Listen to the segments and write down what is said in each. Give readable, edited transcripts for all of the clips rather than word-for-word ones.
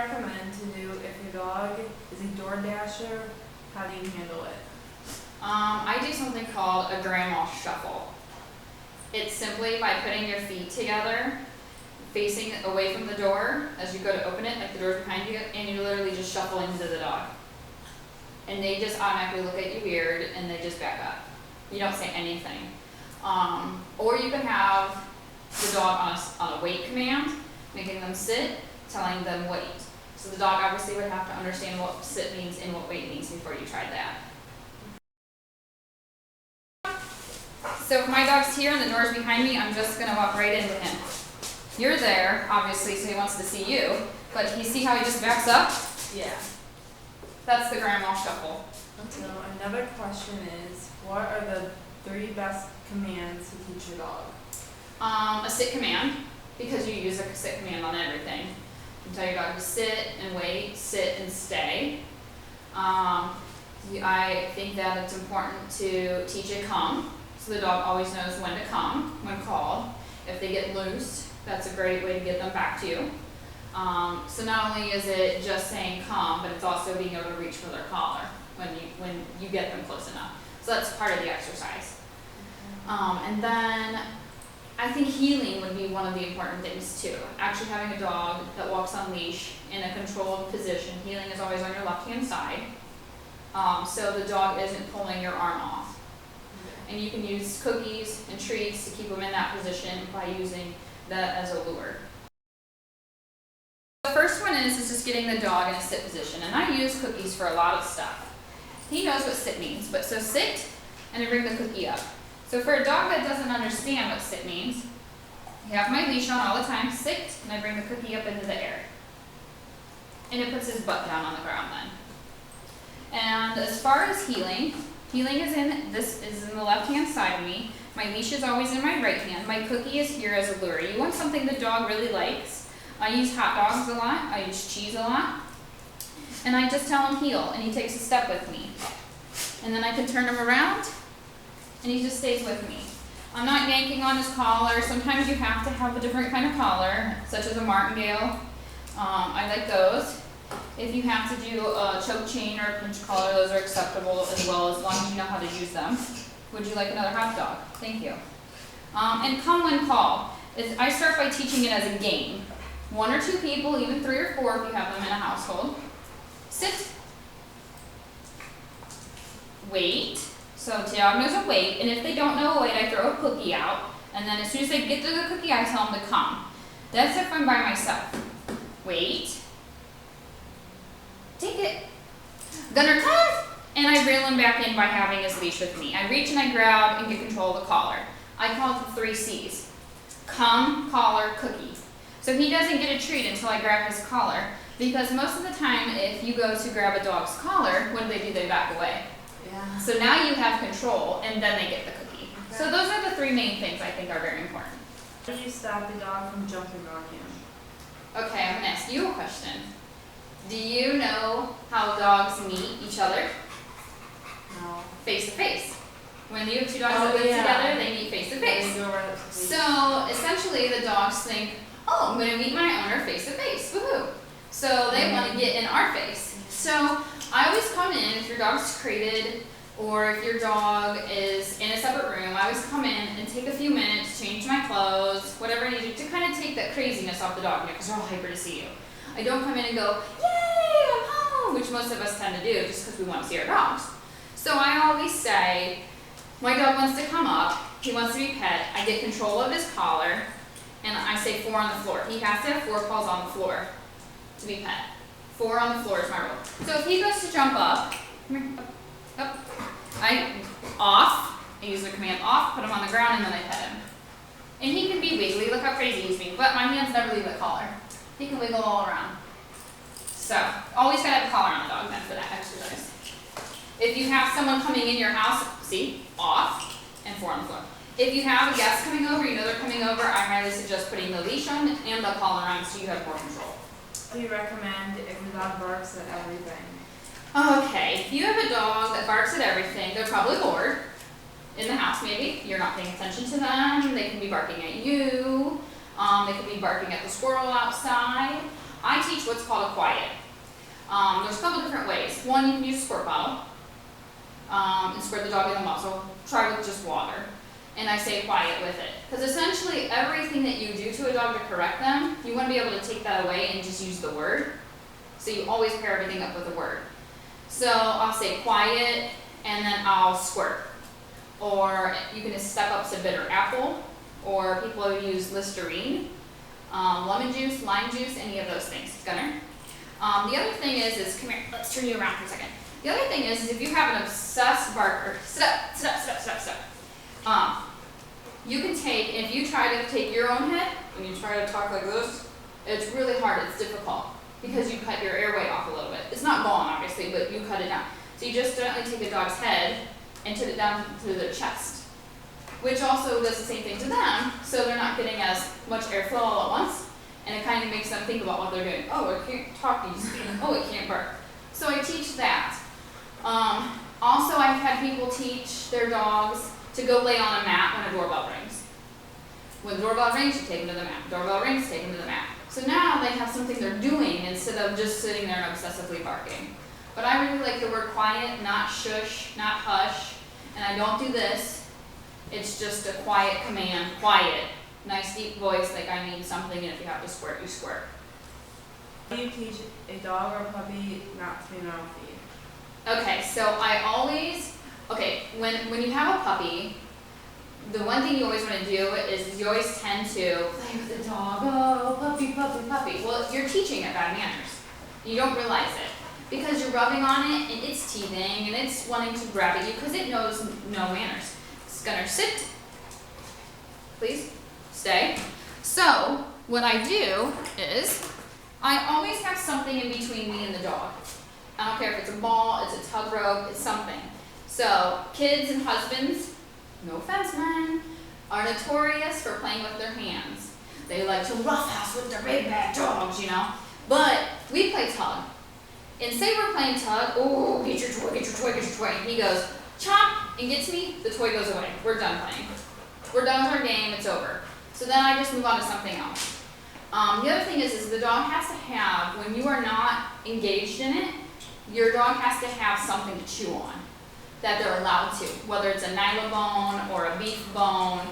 recommend to do if your dog is a door dasher? How do you handle it? I do something called a grandma shuffle. It's simply by putting your feet together, facing away from the door as you go to open it, like the door's behind you, and you literally just shuffle into the dog. And they just automatically look at you weird and they just back up. You don't say anything. Or you can have the dog on a wait command, making them sit, telling them wait. So the dog obviously would have to understand what sit means and what wait means before you tried that. So if my dog's here and the door's behind me, I'm just gonna walk right into him. You're there, obviously, so he wants to see you, but you see how he just backs up? Yeah. That's the grandma shuffle. So another question is, what are the 3 best commands to teach your dog? A sit command, because you use a sit command on everything. You tell your dog to sit and wait, sit and stay. I think that it's important to teach a come, so the dog always knows when to come, when called. If they get loose, that's a great way to get them back to you. So not only is it just saying come, but it's also being able to reach for their collar when you get them close enough. So that's part of the exercise. And then I think heeling would be one of the important things too. Actually having a dog that walks on leash in a controlled position. Heeling is always on your left-hand side. So the dog isn't pulling your arm off. And you can use cookies and treats to keep them in that position by using that as a lure. The first one is just getting the dog in a sit position. And I use cookies for a lot of stuff. He knows what sit means, but so sit and I bring the cookie up. So for a dog that doesn't understand what sit means, I have my leash on all the time, sit, and I bring the cookie up into the air. And it puts his butt down on the ground then. And as far as heeling is in the left-hand side of me. My leash is always in my right hand. My cookie is here as a lure. You want something the dog really likes. I use hot dogs a lot. I use cheese a lot. And I just tell him heel, and he takes a step with me. And then I can turn him around, and he just stays with me. I'm not yanking on his collar. Sometimes you have to have a different kind of collar, such as a martingale. I like those. If you have to do a choke chain or a pinch collar, those are acceptable as well, as long as you know how to use them. Would you like another hot dog? Thank you. And come when called. I start by teaching it as a game. 1 or 2 people, even 3 or 4 if you have them in a household. Sit. Wait. So dog knows a wait, and if they don't know a wait, I throw a cookie out, and then as soon as they get to the cookie, I tell them to come. That's if I'm by myself. Wait. Take it. Gunner, come! And I reel him back in by having his leash with me. I reach and I grab and get control of the collar. I call it the 3 C's. Come, collar, cookie. So he doesn't get a treat until I grab his collar, because most of the time if you go to grab a dog's collar, what do? They back away. Yeah. So now you have control, and then they get the cookie. Okay. So those are the 3 main things I think are very important. How do you stop the dog from jumping on you? Okay, I'm gonna ask you a question. Do you know how dogs meet each other? No. Face to face. When you have 2 dogs that live together, they meet face to face. So essentially the dogs think, oh, I'm gonna meet my owner face to face, woohoo. So they wanna get in our face. So I always come in, if your dog's crated, or if your dog is in a separate room, I always come in and take a few minutes, change my clothes, whatever I need to kind of take that craziness off the dog, because they're all hyper to see you. I don't come in and go, yay, I'm home, which most of us tend to do just because we want to see our dogs. So I always say, my dog wants to come up, he wants to be pet, I get control of his collar, and I say 4 on the floor. He has to have 4 paws on the floor to be pet. 4 on the floor is my rule. So if he goes to jump up, up, I use the command off, put him on the ground, and then I pet him. And he can be wiggly, look how crazy he's being, but my hands never leave the collar. He can wiggle all around. So, always gotta have a collar on the dog then for that exercise. If you have someone coming in your house, see, off, and 4 on the floor. If you have a guest coming over, you know they're coming over, I highly suggest putting the leash on and the collar on so you have more control. What do you recommend if the dog barks at everything? Okay, if you have a dog that barks at everything, they're probably bored in the house maybe. You're not paying attention to them. They can be barking at you. They could be barking at the squirrel outside. I teach teach what's called a quiet. There's a couple different ways. One, you can use a squirt bottle and squirt the dog in the mouth. So try with just water. And I say quiet with it. Because essentially everything that you do to a dog to correct them, you want to be able to take that away and just use the word. So you always pair everything up with a word. So I'll say quiet and then I'll squirt. Or you can just step up to bitter apple, or people who use Listerine, lemon juice, lime juice, any of those things. Gunner? The other thing is, come here, let's turn you around for a second. The other thing is if you have an obsessed barker, sit up. You can take, if you try to take your own head and you try to talk like this, it's really hard, it's difficult, because you cut your airway off a little bit. It's not gone, obviously, but you cut it down. So you just gently take a dog's head and tip it down to their chest, which also does the same thing to them, so they're not getting as much airflow all at once, and it kind of makes them think about what they're doing. Oh, it can't talk easily. Oh, it can't bark. So I teach that. Also, I've had people teach their dogs to go lay on a mat when a doorbell rings. When the doorbell rings, you take them to the mat. Doorbell rings, take them to the mat. So now they have something they're doing instead of just sitting there and obsessively barking. But I really like the word quiet, not shush, not hush, and I don't do this. It's just a quiet command, quiet. Nice deep voice, like I mean something, and if you have to squirt, you squirt. How do you teach a dog or a puppy not to be mouth feed? Okay, so I always, when you have a puppy, the one thing you always want to do is you always tend to play with the dog. Oh, puppy, puppy, puppy. Well, you're teaching it bad manners. You don't realize it. Because you're rubbing on it, and it's teething, and it's wanting to grab at you, because it knows no manners. It's gonna sit. Please, stay. So, what I do is, I always have something in between me and the dog. I don't care if it's a ball, it's a tug rope, it's something. So, kids and husbands, no offense men, are notorious for playing with their hands. They like to roughhouse with their big bad dogs, you know. But, we play tug. And say we're playing tug, oh, get your toy, get your toy, get your toy. And he goes, chomp, and gets me, the toy goes away. We're done playing. We're done with our game, it's over. So then I just move on to something else. The other thing is the dog has to have, when you are not engaged in it, your dog has to have something to chew on that they're allowed to. Whether it's a nylabone or a beef bone,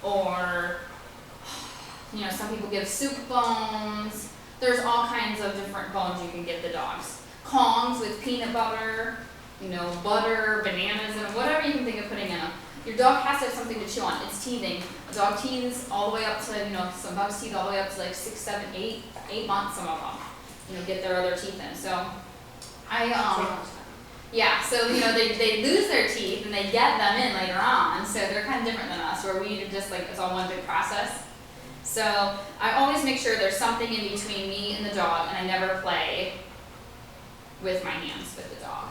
or, you know, some people give soup bones. There's all kinds of different bones you can give the dogs. Kongs with peanut butter, you know, butter, bananas, and whatever you can think of putting in them. Your dog has to have something to chew on. It's teething. A dog teethes all the way up to, you know, some dogs teeth all the way up to like 6, 7, 8 months, some of them, you know, get their other teeth in. So, yeah, so, you know, they lose their teeth and they get them in later on, so they're kind of different than us, where we just like, it's all one big process. So, I always make sure there's something in between me and the dog, and I never play with my hands with the dog.